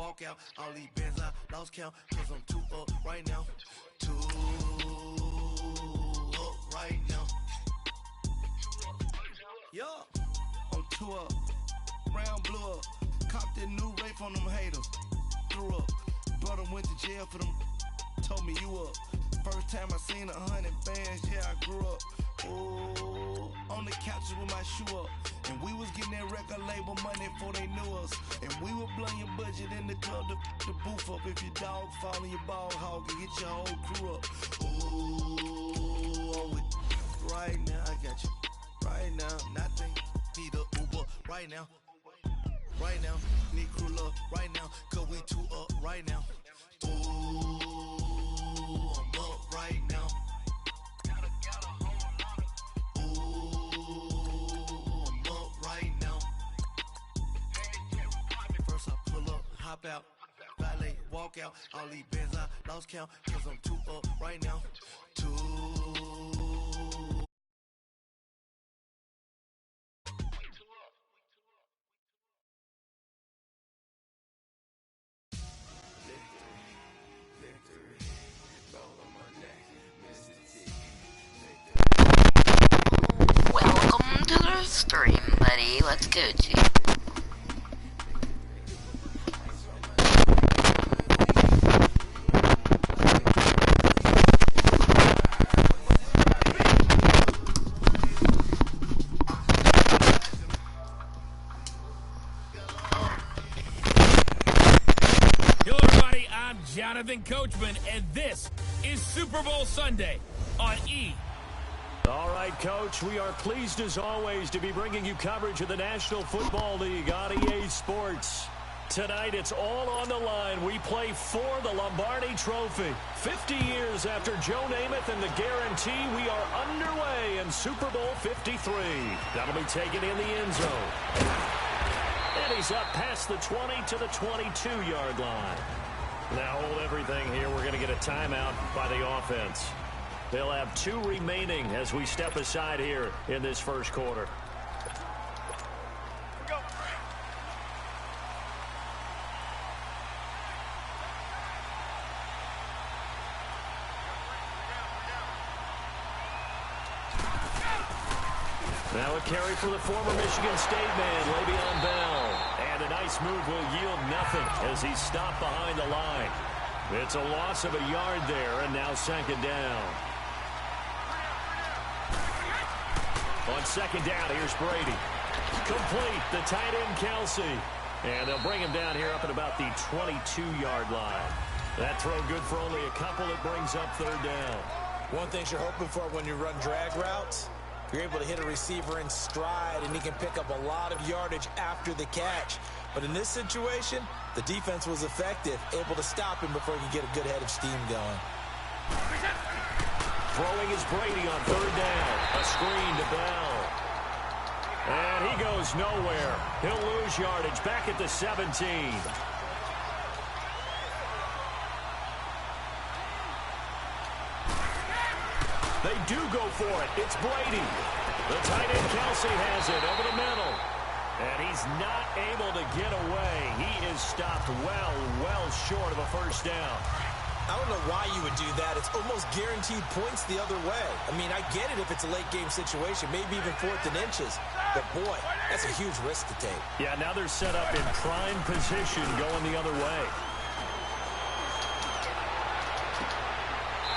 walk out. All these bands I lost count, cause I'm too up right now. Too up right now. Yeah, I'm too up. Round blew up. Copped that new rape on them haters. Threw up. Brother went to jail for them. Told me you up. First time I seen 100 bands, yeah, I grew up. Ooh, on the couches with my shoe up. And we was getting that record label money before they knew us. And we were blowing your budget in the club to the booth up. If your dog fall in your ball hog and get your whole crew up. Ooh, I'm with right now, I got you. Right now, nothing. Need a Uber right now. Right now, need crew love right now. Cause we too up right now. Ooh, I'm up right now. Hop out, valet, walk out. All these bands I lost count, cause I'm too up right now. Too. Welcome to the stream, buddy. Let's go, G. Jonathan Coachman, and this is Super Bowl Sunday on E! All right, Coach, we are pleased as always to be bringing you coverage of the National Football League on EA Sports. Tonight, it's all on the line. We play for the Lombardi Trophy. 50 years after Joe Namath and the guarantee, we are underway in Super Bowl 53. That'll be taken in the end zone. And he's up past the 20 to the 22-yard line. Now hold everything here. We're going to get a timeout by the offense. They'll have 2 remaining as we step aside here in this first quarter. Now a carry for the former Michigan State man, Le'Veon Bell. And a nice move will yield nothing as he's stopped behind the line. It's a loss of a yard there, and now second down. On second down, here's Brady. Complete, the tight end Kelsey. And they'll bring him down here up at about the 22-yard line. That throw good for only a couple. It brings up third down. One thing you're hoping for when you run drag routes, you're able to hit a receiver in stride, and he can pick up a lot of yardage after the catch. But in this situation, the defense was effective, able to stop him before he could get a good head of steam going. Throwing is Brady on third down. A screen to Bell. And he goes nowhere. He'll lose yardage back at the 17. They do go for it. It's Brady. The tight end Kelsey has it over the middle. And he's not able to get away. He is stopped well short of a first down. I don't know why you would do that. It's almost guaranteed points the other way. I mean, I get it if it's a late game situation, maybe even 4th and inches. But, boy, that's a huge risk to take. Yeah, now they're set up in prime position going the other way.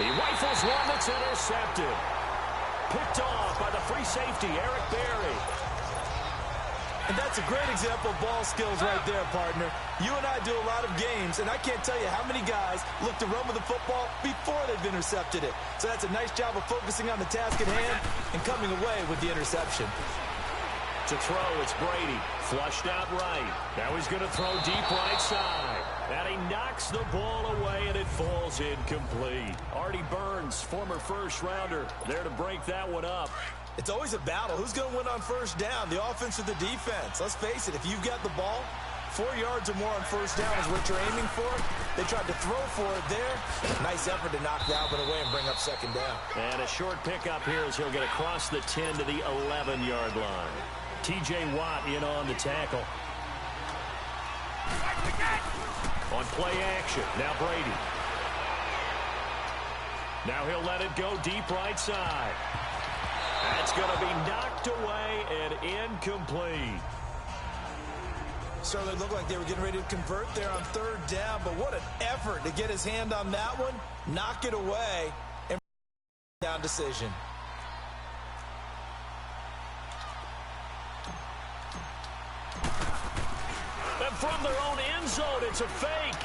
He rifles one that's intercepted. Picked off by the free safety, Eric Berry. And that's a great example of ball skills right there, partner. You and I do a lot of games, and I can't tell you how many guys look to run with the football before they've intercepted it. So that's a nice job of focusing on the task at hand and coming away with the interception. To throw, it's Brady. Flushed out right. Now he's going to throw deep right side. And he knocks the ball away, and it falls incomplete. Artie Burns, former first-rounder, there to break that one up. It's always a battle. Who's going to win on first down, the offense or the defense? Let's face it, if you've got the ball, 4 yards or more on first down is what you're aiming for. They tried to throw for it there. Nice effort to knock that one away and bring up second down. And a short pickup here as he'll get across the 10 to the 11-yard line. T.J. Watt in on the tackle. On play action, now Brady. Now he'll let it go deep right side. That's going to be knocked away and incomplete. Certainly looked like they were getting ready to convert there on third down, but what an effort to get his hand on that one, knock it away, and down decision. And from their own end zone, it's a fake.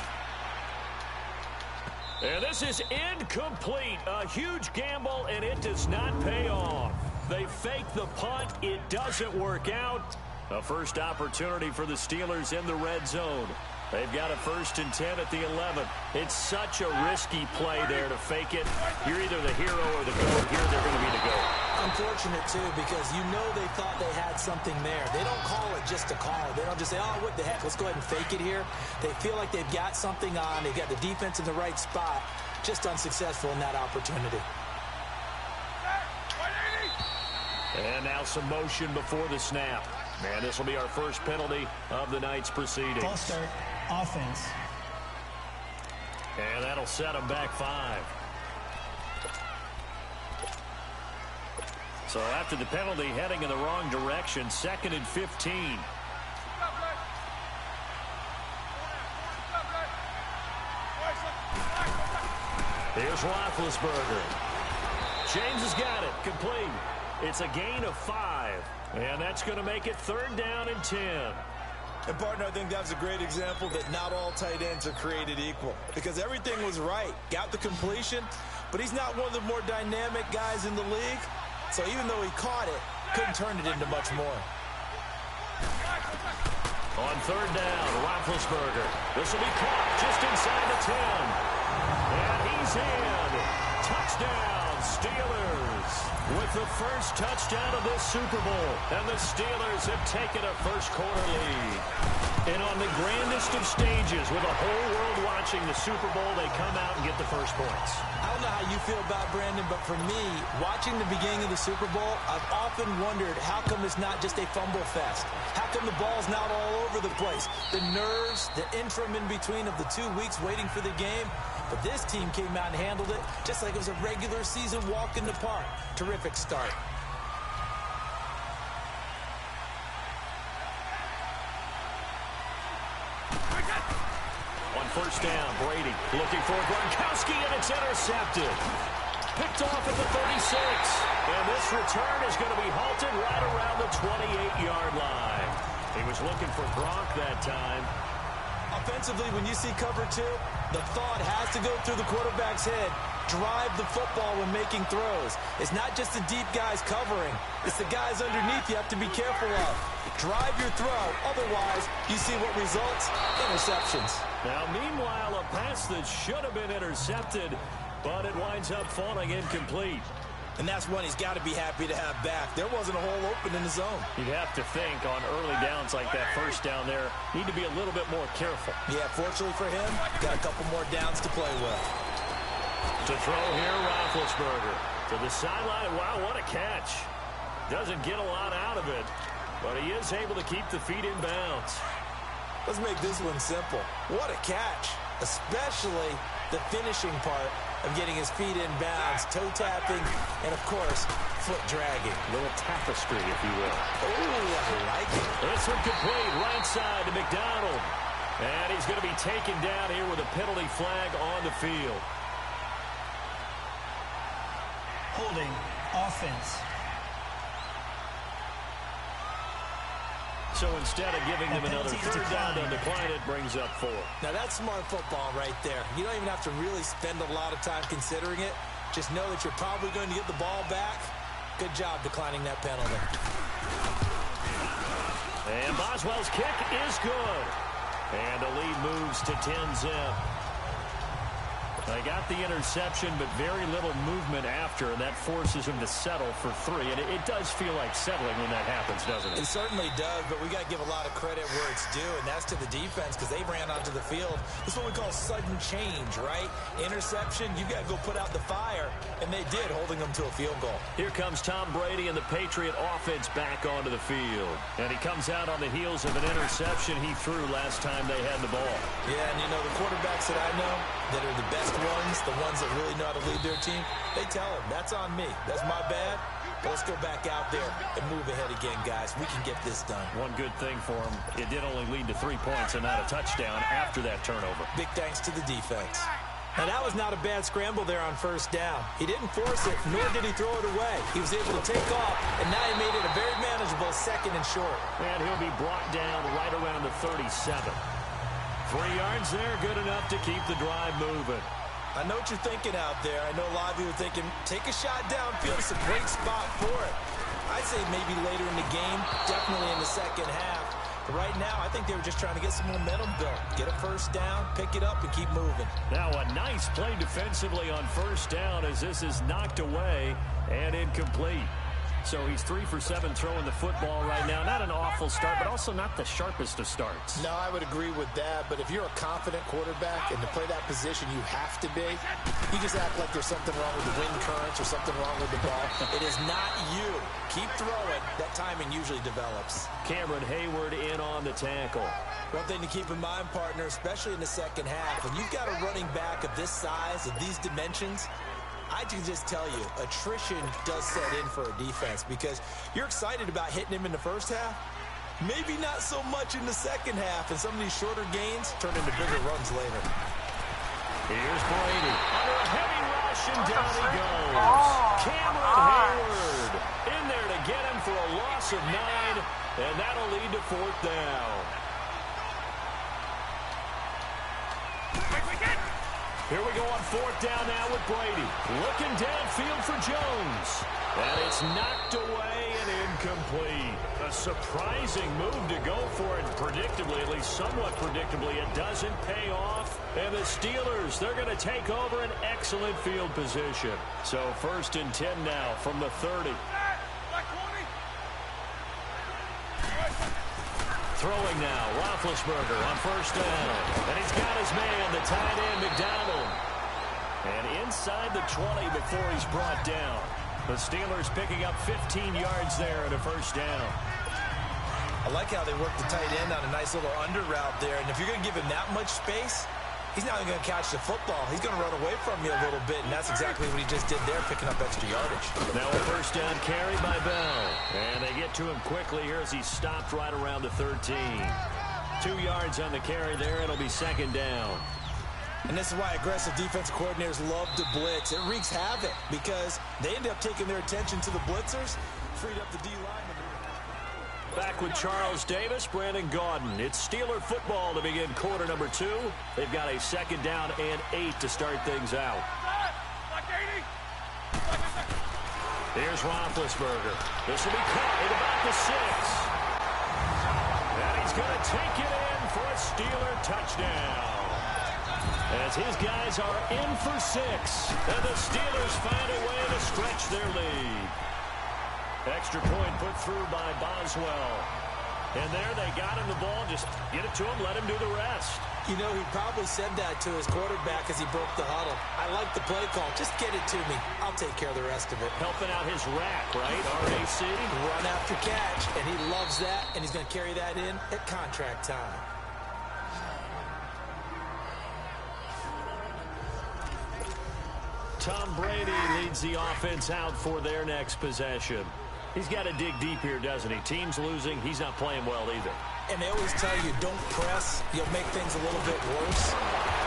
And this is incomplete. A huge gamble, and it does not pay off. They fake the punt. It doesn't work out. A first opportunity for the Steelers in the red zone. They've got a 1st and 10 at the 11. It's such a risky play there to fake it. You're either the hero or the goat. Here they're going to be the goat. Unfortunate, too, because you know they thought they had something there. They don't call it just to call it. They don't just say, oh, what the heck, let's go ahead and fake it here. They feel like they've got something on. They've got the defense in the right spot. Just unsuccessful in that opportunity. And now some motion before the snap. And this will be our first penalty of the night's proceedings. False start, offense. And that'll set them back 5. So after the penalty, heading in the wrong direction, 2nd and 15. Here's Roethlisberger. James has got it, complete. It's a gain of 5, and that's going to make it 3rd down and 10. And, partner, I think that's a great example that not all tight ends are created equal, because everything was right. Got the completion, but he's not one of the more dynamic guys in the league. So even though he caught it, couldn't turn it into much more. On 3rd down, Roethlisberger. This will be caught just inside the 10. And he's in. Touchdown, Steelers. With the first touchdown of this Super Bowl. And the Steelers have taken a first-quarter lead. And on the grandest of stages, with the whole world watching the Super Bowl, they come out and get the first points. I don't know how you feel about Brandon, but for me, watching the beginning of the Super Bowl, I've often wondered how come it's not just a fumble fest? How come the ball's not all over the place? The nerves, the interim in between of the 2 weeks waiting for the game. But this team came out and handled it just like it was a regular season walk in the park. Terrific start. On 1st down, Brady looking for Gronkowski, and it's intercepted. Picked off at the 36. And this return is going to be halted right around the 28-yard line. He was looking for Gronk that time. Offensively, when you see cover 2, the thought has to go through the quarterback's head. Drive the football when making throws. It's not just the deep guys covering. It's the guys underneath you have to be careful of. Drive your throw. Otherwise, you see what results? Interceptions. Now, meanwhile, a pass that should have been intercepted, but it winds up falling incomplete. And that's one he's got to be happy to have back. There wasn't a hole open in the zone. You'd have to think on early downs like that, 1st down there, need to be a little bit more careful. Yeah, fortunately for him, got a couple more downs to play with. To throw here, Roethlisberger. To the sideline. Wow, what a catch. Doesn't get a lot out of it, but he is able to keep the feet in bounds. Let's make this one simple. What a catch, especially the finishing part of getting his feet in bounds, toe tapping, and, of course, foot dragging. A little tapestry, if you will. Oh, I like it. This one complete, right side to McDonald. And he's going to be taken down here with a penalty flag on the field. Holding, offense. So instead of giving them another 3rd down to decline, it brings up 4. Now, that's smart football right there. You don't even have to really spend a lot of time considering it. Just know that you're probably going to get the ball back. Good job declining that penalty. And Boswell's kick is good. And the lead moves to 10-zip. They got the interception, but very little movement after, and that forces him to settle for 3. And it does feel like settling when that happens, doesn't it? It certainly does, but we got to give a lot of credit where it's due, and that's to the defense because they ran onto the field. This is what we call sudden change, right? Interception, you got to go put out the fire, and they did, holding them to a field goal. Here comes Tom Brady and the Patriot offense back onto the field. And he comes out on the heels of an interception he threw last time they had the ball. Yeah, and you know, the quarterbacks that I know that are the best ones, the ones that really know how to lead their team, they tell them, that's on me. That's my bad. But let's go back out there and move ahead again, guys. We can get this done. One good thing for him, it did only lead to 3 points and not a touchdown after that turnover. Big thanks to the defense. Now, that was not a bad scramble there on first down. He didn't force it, nor did he throw it away. He was able to take off, and now he made it a very manageable 2nd and short. And he'll be brought down right around the 37. 3 yards there, good enough to keep the drive moving. I know what you're thinking out there. I know a lot of you are thinking, take a shot downfield. It's a great spot for it. I'd say maybe later in the game, definitely in the second half. But right now, I think they were just trying to get some momentum built. Get a first down, pick it up, and keep moving. Now a nice play defensively on first down as this is knocked away and incomplete. So he's 3 for 7 throwing the football right now. Not an awful start, but also not the sharpest of starts. No, I would agree with that. But if you're a confident quarterback and to play that position you have to be, you just act like there's something wrong with the wind currents or something wrong with the ball. It is not you. Keep throwing. That timing usually develops. Cameron Hayward in on the tackle. One thing to keep in mind, partner, especially in the second half, when you've got a running back of this size, of these dimensions, I can just tell you, attrition does set in for a defense because you're excited about hitting him in the first half. Maybe not so much in the second half, and some of these shorter gains turn into bigger runs later. Here's Brady. Under a heavy rush, and down he goes. Cameron Hayward in there to get him for a loss of 9, and that'll lead to 4th down. Here we go on 4th down now with Brady. Looking downfield for Jones. And it's knocked away and incomplete. A surprising move to go for it. Predictably, at least somewhat predictably, it doesn't pay off. And the Steelers, they're going to take over an excellent field position. So 1st and 10 now from the 30. Throwing now, Roethlisberger on 1st down. And he's got his man, the tight end, McDonald. And inside the 20 before he's brought down. The Steelers picking up 15 yards there at a 1st down. I like how they work the tight end on a nice little under route there. And if you're going to give him that much space, he's not even going to catch the football. He's going to run away from you a little bit, and that's exactly what he just did there, picking up extra yardage. Now a 1st down carry by Bell. And they get to him quickly here as he stopped right around the 13. 2 yards on the carry there. It'll be 2nd down. And this is why aggressive defensive coordinators love to blitz. It wreaks havoc because they end up taking their attention to the blitzers, freed up the D-lineman. Back with Charles Davis, Brandon Gaudin. It's Steeler football to begin quarter number 2. They've got a 2nd down and 8 to start things out. Here's Roethlisberger. This will be caught at about the 6. And he's going to take it in for a Steeler touchdown. As his guys are in for 6. And the Steelers find a way to stretch their lead. Extra point put through by Boswell. And there they got him the ball. Just get it to him, let him do the rest. You know, he probably said that to his quarterback as he broke the huddle. I like the play call. Just get it to me. I'll take care of the rest of it. Helping out his rack, right? RAC. Run after catch. And he loves that. And he's going to carry that in at contract time. Tom Brady leads the offense out for their next possession. He's got to dig deep here, doesn't he? Team's losing. He's not playing well either. And they always tell you, don't press. You'll make things a little bit worse.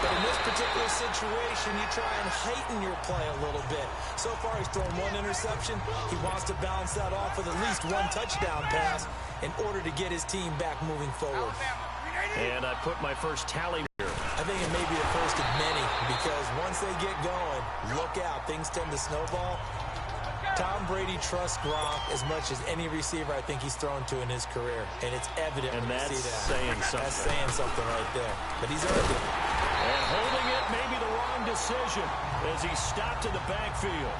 But in this particular situation, you try and heighten your play a little bit. So far, he's thrown 1 interception. He wants to balance that off with at least 1 touchdown pass in order to get his team back moving forward. And I put my first tally here. I think it may be the first of many because once they get going, look out. Things tend to snowball. Tom Brady trusts Gronk as much as any receiver I think he's thrown to in his career. And it's evident and when you see that. Saying something. That's saying something right there. But he's earned it. And holding it maybe the wrong game decision as he stopped in the backfield.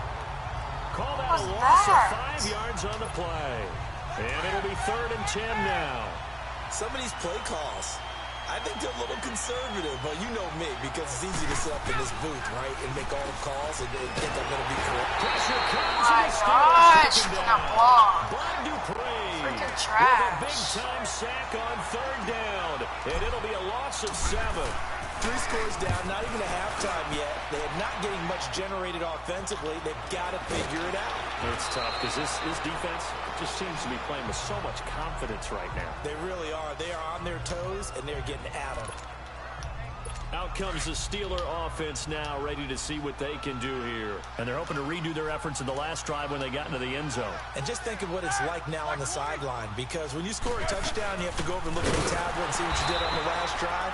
Call that a loss of 5 yards on the play. And it'll be 3rd and 10 now. Some of these play calls, I think they're a little conservative, but you know me, because it's easy to sit up in this booth, right, and make all the calls and think I'm going to be correct. Pressure comes My and gosh, taken freaking down. block. Bob Dupree Freaking with a trash. big-time sack on 3rd down, and it'll be a loss of 7. 3 scores down, not even a halftime yet. They are not getting much generated offensively. They've got to figure it out. It's tough because this defense just seems to be playing with so much confidence right now. They really are. They are on their toes, and they're getting at them. Out comes the Steeler offense now, ready to see what they can do here. And they're hoping to redo their efforts in the last drive when they got into the end zone. And just think of what it's like now on the sideline, because when you score a touchdown, you have to go over and look at the tablet and see what you did on the last drive.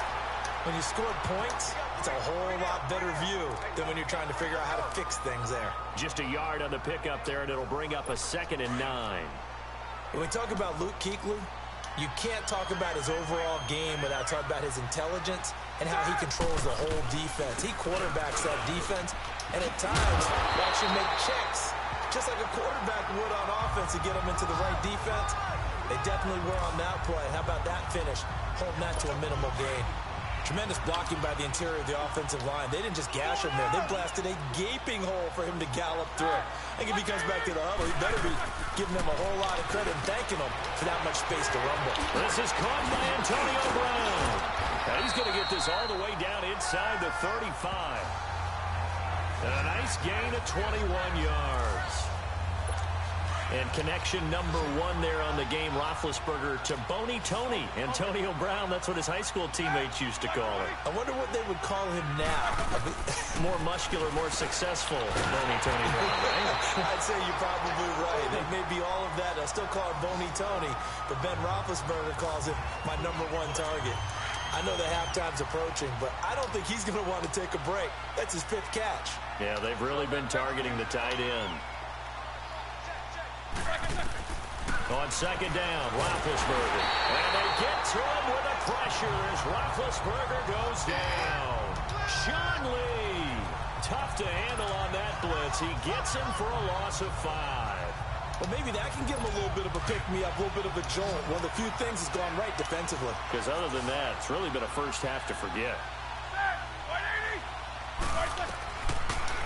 When you scored points, it's a whole lot better view than when you're trying to figure out how to fix things there. Just a yard on the pickup there, and it'll bring up a 2nd and 9. When we talk about Luke Kuechly, you can't talk about his overall game without talking about his intelligence and how he controls the whole defense. He quarterbacks that defense, and at times, watch him make checks, just like a quarterback would on offense to get him into the right defense. They definitely were on that play. How about that finish? Holding that to a minimal gain. Tremendous blocking by the interior of the offensive line. They didn't just gash him there. They blasted a gaping hole for him to gallop through. I think if he comes back to the huddle, he better be giving them a whole lot of credit and thanking them for that much space to rumble. This is caught by Antonio Brown. And he's going to get this all the way down inside the 35. And a nice gain of 21 yards. And connection number 1 there on the game, Roethlisberger to Boney Tony. Antonio Brown, that's what his high school teammates used to call him. I wonder what they would call him now. More muscular, more successful Boney Tony Brown, right? I'd say you're probably right. They may be all of that. I still call him Boney Tony, but Ben Roethlisberger calls him my number 1 target. I know the halftime's approaching, but I don't think he's going to want to take a break. That's his 5th catch. Yeah, they've really been targeting the tight end. On 2nd down, Roethlisberger. And they get to him with the pressure as Roethlisberger goes down. Sean Lee, tough to handle on that blitz. He gets him for a loss of 5. Well, maybe that can give him a little bit of a pick-me-up, a little bit of a jolt. One of the few things has gone right defensively. Because other than that, it's really been a first half to forget.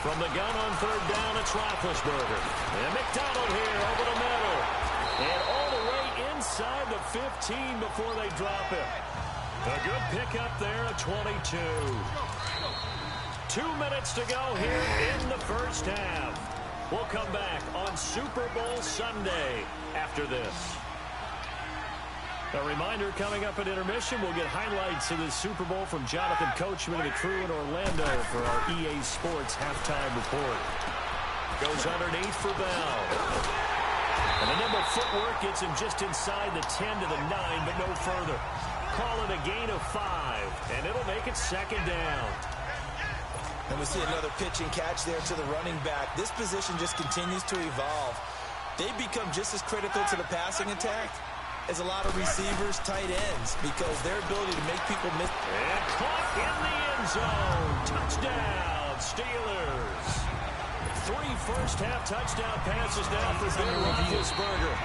From the gun on 3rd down, it's Roethlisberger. And McDonald here over the middle. And all the way inside the 15 before they drop him. A good pickup there at 22. 2 minutes to go here in the first half. We'll come back on Super Bowl Sunday after this. A reminder, coming up at intermission, we'll get highlights of the Super Bowl from Jonathan Coachman and the crew in Orlando for our EA Sports halftime report. Goes underneath for Bell. And the nimble footwork gets him just inside the 10 to the 9, but no further. Call it a gain of 5, and it'll make it 2nd down. And we see another pitch and catch there to the running back. This position just continues to evolve. They become just as critical to the passing attack as a lot of receivers, tight ends, because their ability to make people miss. And caught in the end zone. Touchdown, Steelers. 3 first-half touchdown passes now for Ben Roethlisberger.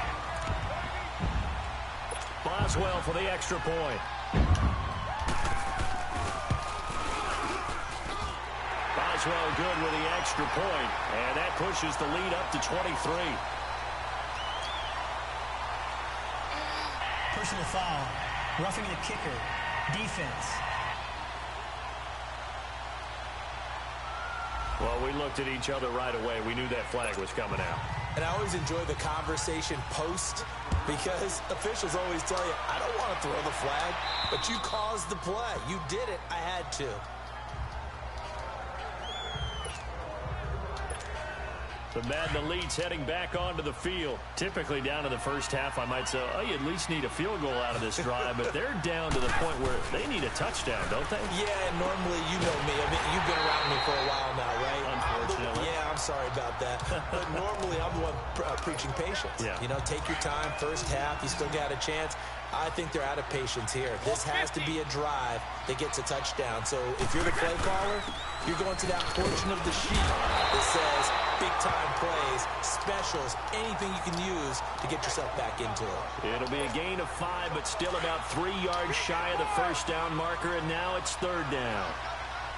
Boswell for the extra point. Boswell good with the extra point, and that pushes the lead up to 23. Personal foul, roughing the kicker, defense. Well, we looked at each other right away. We knew that flag was coming out. And I always enjoy the conversation post, because officials always tell you, I don't want to throw the flag, but you caused the play. You did it. I had to. The Madden elites heading back onto the field. Typically down in the first half, I might say, oh, you at least need a field goal out of this drive, but they're down to the point where they need a touchdown, don't they? Yeah, and normally, you know me. I mean, you've been around me for a while now, right? Unfortunately. Yeah, I'm sorry about that. But normally, I'm the one preaching patience. Yeah. You know, take your time, first half, you still got a chance. I think they're out of patience here. This has to be a drive that gets a touchdown. So if you're the play caller, you're going to that portion of the sheet that says big-time plays, specials, anything you can use to get yourself back into it. It'll be a gain of 5, but still about 3 yards shy of the first down marker, and now it's 3rd down.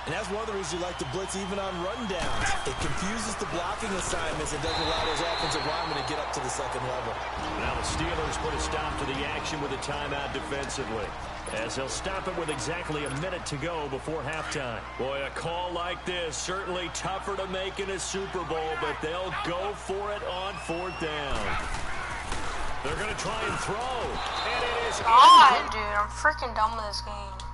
And that's one of the reasons you like to blitz even on rundowns. It confuses the blocking assignments and doesn't allow those offensive linemen to get up to the second level. Now the Steelers put a stop to the action with a timeout defensively, as they'll stop it with exactly a minute to go before halftime. Boy, a call like this, certainly tougher to make in a Super Bowl, but they'll go for it on 4th down. They're going to try and throw, and it is... God, dude, I'm freaking done with this game.